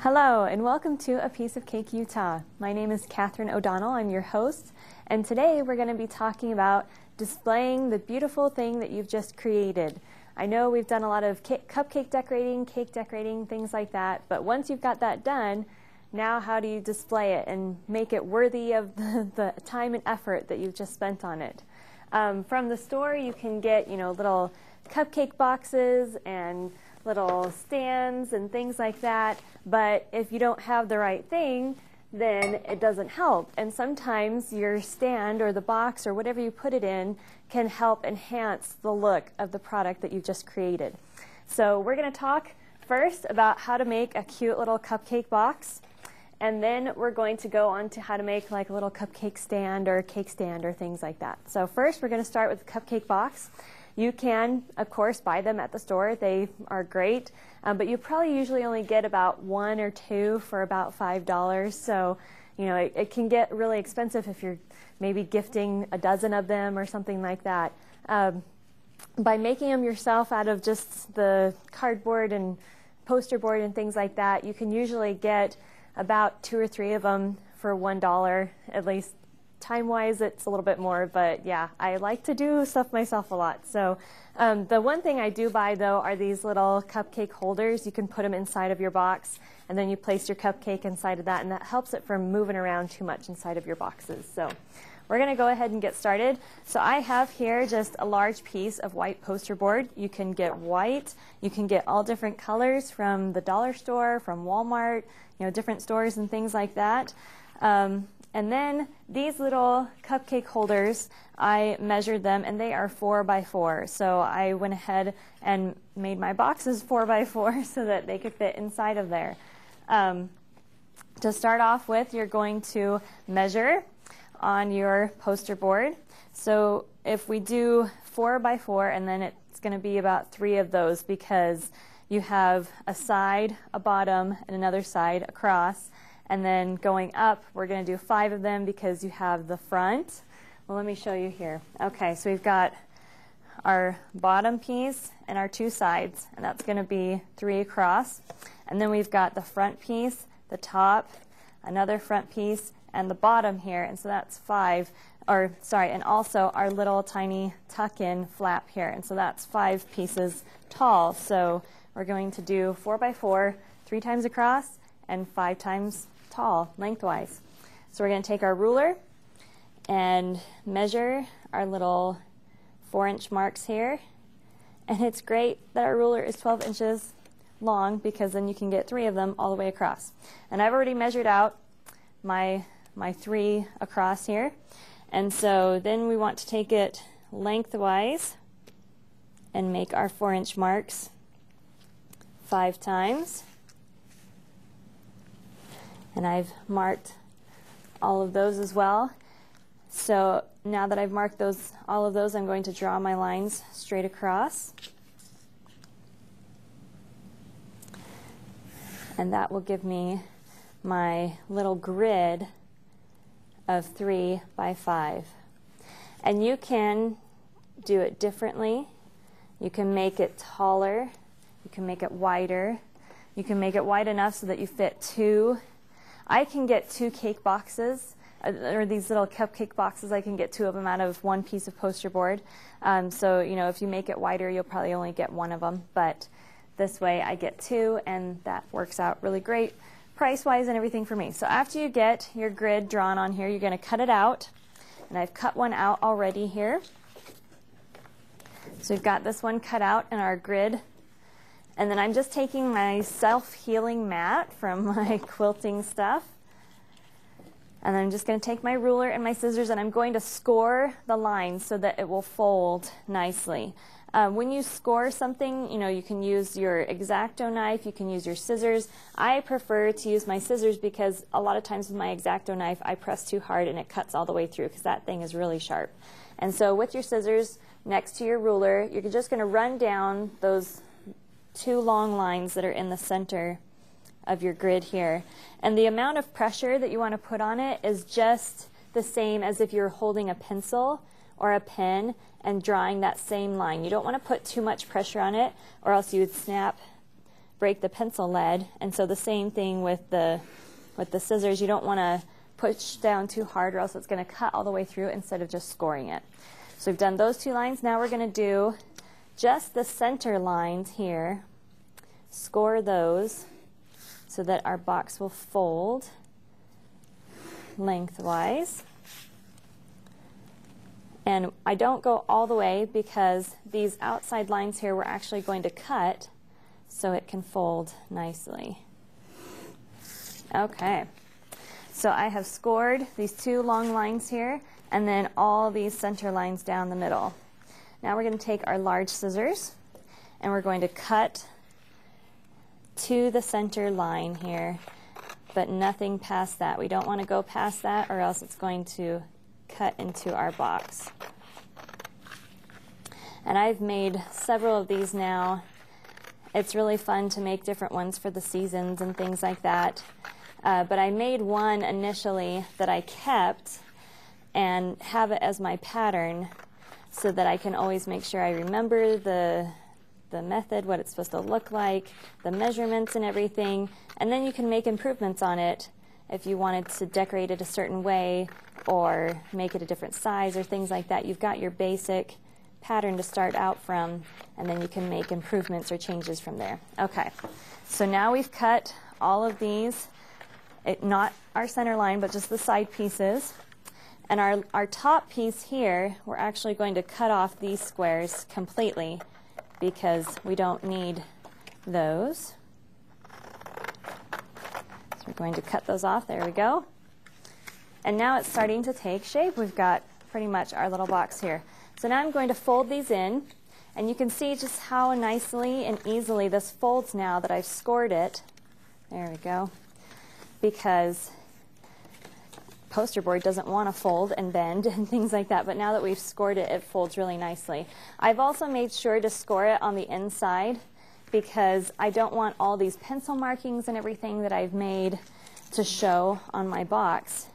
Hello and welcome to A Piece of Cake, Utah. My name is Katherine O'Donnell. I'm your host, and today we're going to be talking about displaying the beautiful thing that you've just created. I know we've done a lot of cupcake decorating, cake decorating, things like that, but once you've got that done, now how do you display it and make it worthy of the time and effort that you've just spent on it? From the store you can get, little cupcake boxes and little stands and things like that, but if you don't have the right thing, then it doesn't help. And sometimes your stand or the box or whatever you put it in can help enhance the look of the product that you've just created. So we're going to talk first about how to make a cute little cupcake box, and then we're going to go on to how to make like a little cupcake stand or cake stand or things like that. So first we're going to start with the cupcake box. You can, of course, buy them at the store. They are great, but you probably usually only get about one or two for about $5. So, it can get really expensive if you're maybe gifting a dozen of them or something like that. By making them yourself out of just the cardboard and poster board and things like that, you can usually get about 2 or 3 of them for $1, at least. Time-wise, it's a little bit more, but yeah, I like to do stuff myself a lot. So the one thing I do buy, though, are these little cupcake holders. You can put them inside of your box, and then you place your cupcake inside of that, and that helps it from moving around too much inside of your boxes. So we're going to go ahead and get started. So I have here just a large piece of white poster board. You can get white. You can get all different colors from the dollar store, from Walmart, different stores and things like that. And then these little cupcake holders, I measured them, and they are 4 by 4. So I went ahead and made my boxes 4 by 4 so that they could fit inside of there. To start off with, you're going to measure on your poster board. So if we do 4 by 4, and then it's going to be about 3 of those because you have a side, a bottom, and another side across. And then going up, we're going to do 5 of them because you have the front. Well, let me show you here. Okay, so we've got our bottom piece and our 2 sides, and that's going to be 3 across. And then we've got the front piece, the top, another front piece, and the bottom here, and so that's 5. And also our little tiny tuck-in flap here, and so that's 5 pieces tall. So we're going to do 4 by 4, 3 times across, and 5 times tall lengthwise. So we're going to take our ruler and measure our little 4-inch marks here. And it's great that our ruler is 12 inches long because then you can get 3 of them all the way across. And I've already measured out my 3 across here. And so then we want to take it lengthwise and make our 4-inch marks 5 times. And I've marked all of those as well. So now that I've marked all of those, I'm going to draw my lines straight across. And that will give me my little grid of 3 by 5. And you can do it differently. You can make it taller. You can make it wider. You can make it wide enough so that you fit 2. I can get 2 cake boxes, or these little cupcake boxes. I can get 2 of them out of 1 piece of poster board. So, if you make it wider, you'll probably only get 1 of them. But this way, I get 2, and that works out really great price-wise and everything for me. So after you get your grid drawn on here, you're going to cut it out. And I've cut one out already here. So we've got this one cut out in our grid. And then I'm just taking my self-healing mat from my quilting stuff. And then I'm just going to take my ruler and my scissors, and I'm going to score the lines so that it will fold nicely. When you score something, you can use your X-Acto knife, you can use your scissors. I prefer to use my scissors because a lot of times with my X-Acto knife, I press too hard and it cuts all the way through because that thing is really sharp. And so with your scissors next to your ruler, you're just going to run down those 2 long lines that are in the center of your grid here. And the amount of pressure that you want to put on it is just the same as if you're holding a pencil or a pen and drawing that same line. You don't want to put too much pressure on it, or else you would snap break the pencil lead. And so the same thing with the scissors. You don't want to push down too hard or else it's going to cut all the way through instead of just scoring it. So we've done those two lines. Now we're going to do just the center lines here. Score those so that our box will fold lengthwise. And I don't go all the way because these outside lines here we're actually going to cut so it can fold nicely. Okay, so I have scored these two long lines here and then all these center lines down the middle. Now we're going to take our large scissors and we're going to cut to the center line here, but nothing past that. We don't want to go past that or else it's going to cut into our box. And I've made several of these now. It's really fun to make different ones for the seasons and things like that. But I made one initially that I kept and have it as my pattern so that I can always make sure I remember the method, what it's supposed to look like, the measurements and everything, and then you can make improvements on it if you wanted to decorate it a certain way or make it a different size or things like that. You've got your basic pattern to start out from, and then you can make improvements or changes from there. Okay, so now we've cut all of these, not our center line, but just the side pieces. And our top piece here, we're actually going to cut off these squares completely because we don't need those. So we're going to cut those off. There we go. And now it's starting to take shape. We've got pretty much our little box here. So now I'm going to fold these in, and you can see just how nicely and easily this folds now that I've scored it. There we go. Because poster board doesn't want to fold and bend and things like that, but now that we've scored it, it folds really nicely. I've also made sure to score it on the inside because I don't want all these pencil markings and everything that I've made to show on my box.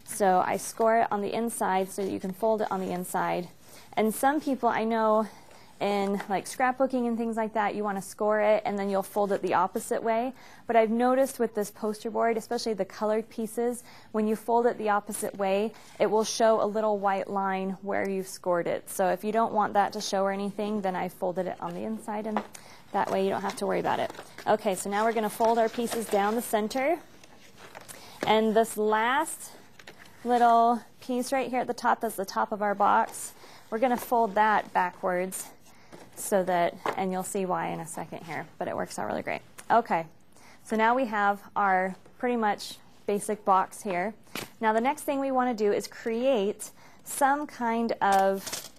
So I score it on the inside so that you can fold it on the inside. And some people I know in like scrapbooking and things like that, you want to score it and then you'll fold it the opposite way. But I've noticed with this poster board, especially the colored pieces, when you fold it the opposite way, it will show a little white line where you've scored it. So if you don't want that to show or anything, then I folded it on the inside, and that way you don't have to worry about it. Okay, so now we're going to fold our pieces down the center. And this last little piece right here at the top, that's the top of our box, we're going to fold that backwards so that, and you'll see why in a second here, but it works out really great. Okay, so now we have our pretty much basic box here. Now the next thing we want to do is create some kind of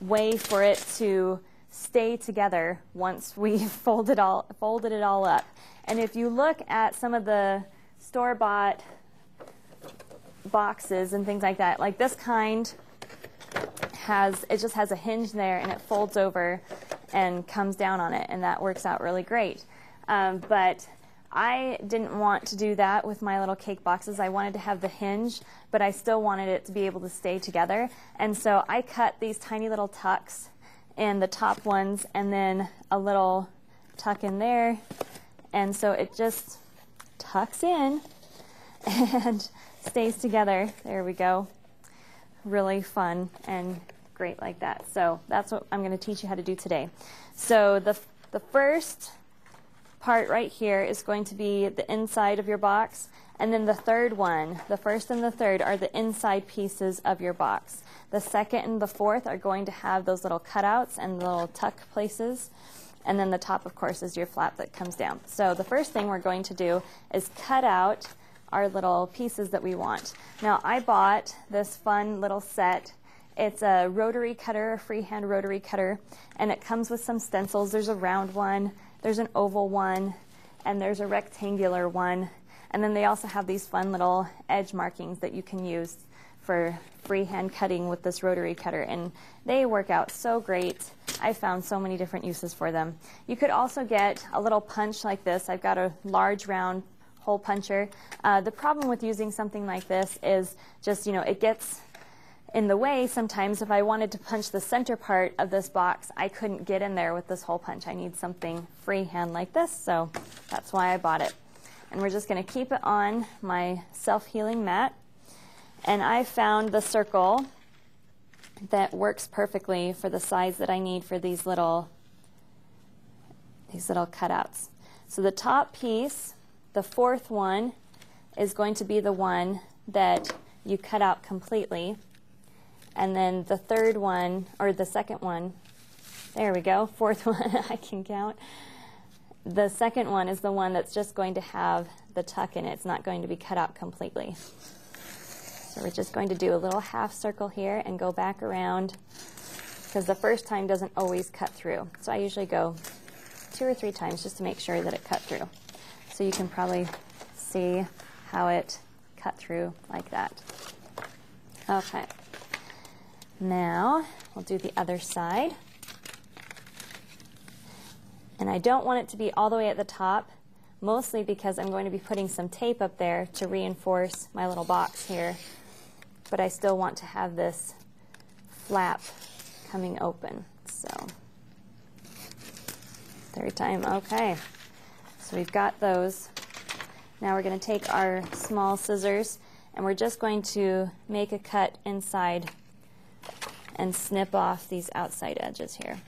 way for it to stay together once we've folded it all up. And if you look at some of the store-bought boxes and things like that, like this kind, it just has a hinge there and it folds over and comes down on it, and that works out really great. But I didn't want to do that with my little cake boxes. I wanted to have the hinge, but I still wanted it to be able to stay together. And so I cut these tiny little tucks in the top ones and then a little tuck in there. And so it just tucks in and stays together. There we go. Really fun and great like that. So that's what I'm going to teach you how to do today. So the first part right here is going to be the inside of your box, and then the third one, the first and the third, are the inside pieces of your box. The second and the fourth are going to have those little cutouts and little tuck places, and then the top, of course, is your flap that comes down. So the first thing we're going to do is cut out our little pieces that we want. Now I bought this fun little set. It's a rotary cutter, a freehand rotary cutter, and it comes with some stencils. There's a round one, there's an oval one, and there's a rectangular one. And then they also have these fun little edge markings that you can use for freehand cutting with this rotary cutter, and they work out so great. I found so many different uses for them. You could also get a little punch like this. I've got a large round hole puncher. The problem with using something like this is just, it gets in the way. Sometimes if I wanted to punch the center part of this box, I couldn't get in there with this hole punch. I need something freehand like this, so that's why I bought it. And we're just going to keep it on my self-healing mat. And I found the circle that works perfectly for the size that I need for these little cutouts. So the top piece, the fourth one, is going to be the one that you cut out completely. And then the third one, or the second one, there we go, fourth one, I can count. The second one is the one that's just going to have the tuck in it. It's not going to be cut out completely. So we're just going to do a little half circle here and go back around, because the first time doesn't always cut through. So I usually go 2 or 3 times just to make sure that it cut through. So you can probably see how it cut through like that. Okay. Now we'll do the other side. And I don't want it to be all the way at the top, mostly because I'm going to be putting some tape up there to reinforce my little box here. But I still want to have this flap coming open. So, third time, okay. So we've got those. Now we're going to take our small scissors and we're just going to make a cut inside and snip off these outside edges here.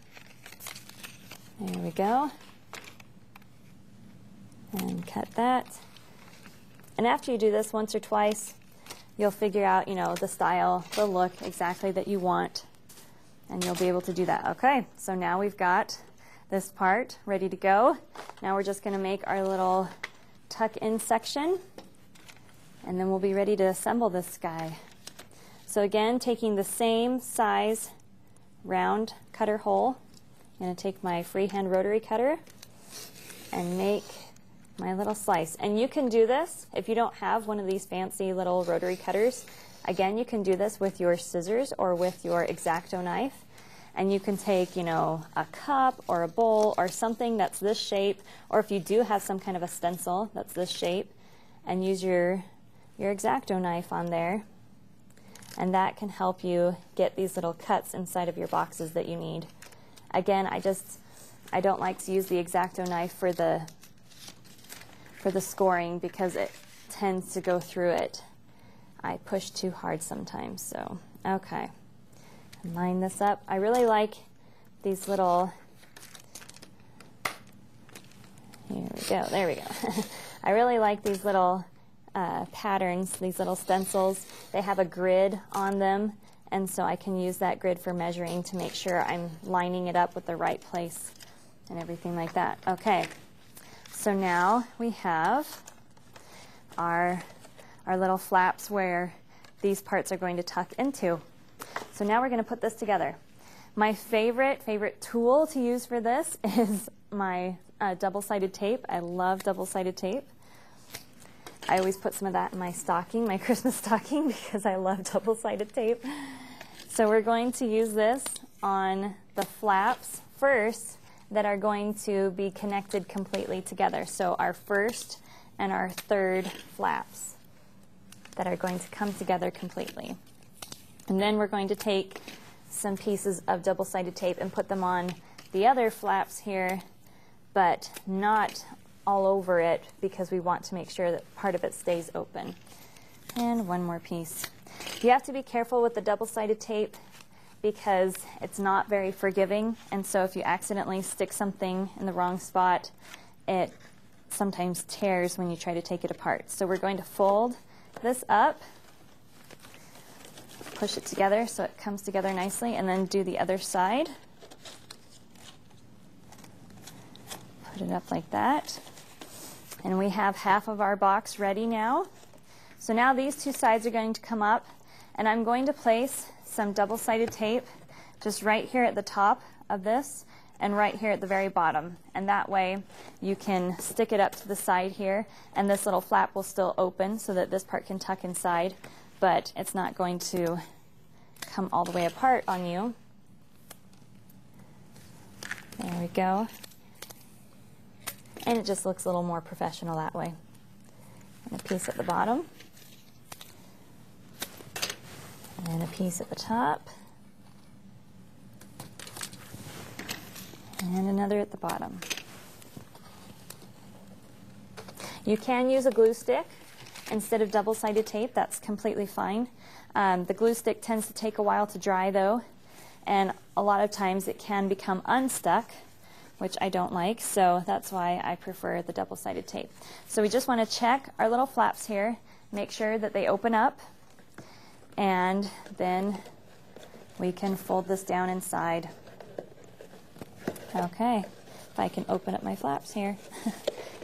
There we go. And cut that. And after you do this once or twice, you'll figure out, you know, the style, the look exactly that you want, and you'll be able to do that. Okay, so now we've got this part ready to go. Now we're just going to make our little tuck-in section, and then we'll be ready to assemble this guy. So again, taking the same size round cutter hole, I'm going to take my freehand rotary cutter and make my little slice. And you can do this if you don't have one of these fancy little rotary cutters. Again, you can do this with your scissors or with your X-Acto knife. And you can take, you know, a cup or a bowl or something that's this shape, or if you do have some kind of a stencil that's this shape, and use your X-Acto knife on there. And that can help you get these little cuts inside of your boxes that you need. Again, I don't like to use the X-Acto knife for the scoring because it tends to go through it. I push too hard sometimes, so okay. Line this up. I really like these little, here we go, there we go. I really like these little patterns, these little stencils. They have a grid on them, and so I can use that grid for measuring to make sure I'm lining it up with the right place and everything like that. Okay, so now we have our little flaps where these parts are going to tuck into. So now we're going to put this together. My favorite tool to use for this is my double-sided tape. I love double-sided tape. I always put some of that in my stocking, my Christmas stocking, because I love double-sided tape. So we're going to use this on the flaps first that are going to be connected completely together. So our first and our third flaps that are going to come together completely. And then we're going to take some pieces of double-sided tape and put them on the other flaps here, but not all over it because we want to make sure that part of it stays open. And one more piece. You have to be careful with the double-sided tape because it's not very forgiving, and so if you accidentally stick something in the wrong spot, it sometimes tears when you try to take it apart. So we're going to fold this up, push it together so it comes together nicely, and then do the other side. Put it up like that. And we have half of our box ready now. So now these two sides are going to come up, and I'm going to place some double-sided tape just right here at the top of this and right here at the very bottom. And that way you can stick it up to the side here, and this little flap will still open so that this part can tuck inside, but it's not going to come all the way apart on you. There we go. And it just looks a little more professional that way. And a piece at the bottom. And a piece at the top. And another at the bottom. You can use a glue stick instead of double-sided tape. That's completely fine. The glue stick tends to take a while to dry though, and a lot of times it can become unstuck, which I don't like, so that's why I prefer the double-sided tape. So we just want to check our little flaps here, make sure that they open up, and then we can fold this down inside. Okay, if I can open up my flaps here.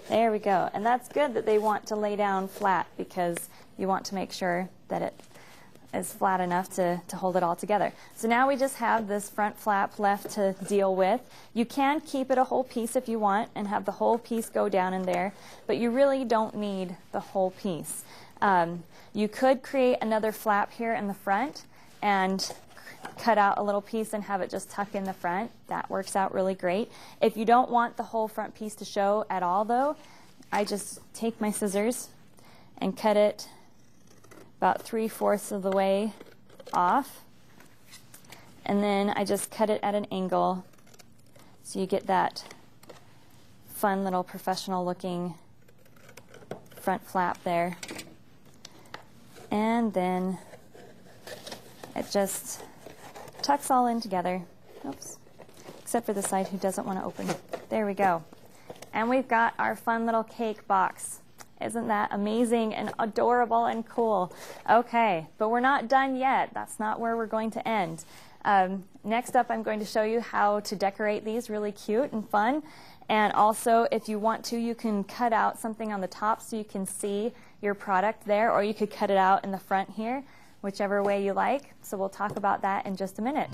There we go. And that's good that they want to lay down flat, because you want to make sure that it is flat enough to hold it all together. So now we just have this front flap left to deal with. You can keep it a whole piece if you want and have the whole piece go down in there, but you really don't need the whole piece. You could create another flap here in the front and cut out a little piece and have it just tuck in the front. That works out really great. If you don't want the whole front piece to show at all though, I just take my scissors and cut it about 3/4 of the way off, and then I just cut it at an angle so you get that fun little professional looking front flap there. And then it just tucks all in together. Oops. Except for the side who doesn't want to open. There we go. And we've got our fun little cake box. Isn't that amazing and adorable and cool? Okay, but we're not done yet. That's not where we're going to end. Next up, I'm going to show you how to decorate these really cute and fun. And also, if you want to, you can cut out something on the top so you can see your product there, or you could cut it out in the front here, whichever way you like. So we'll talk about that in just a minute.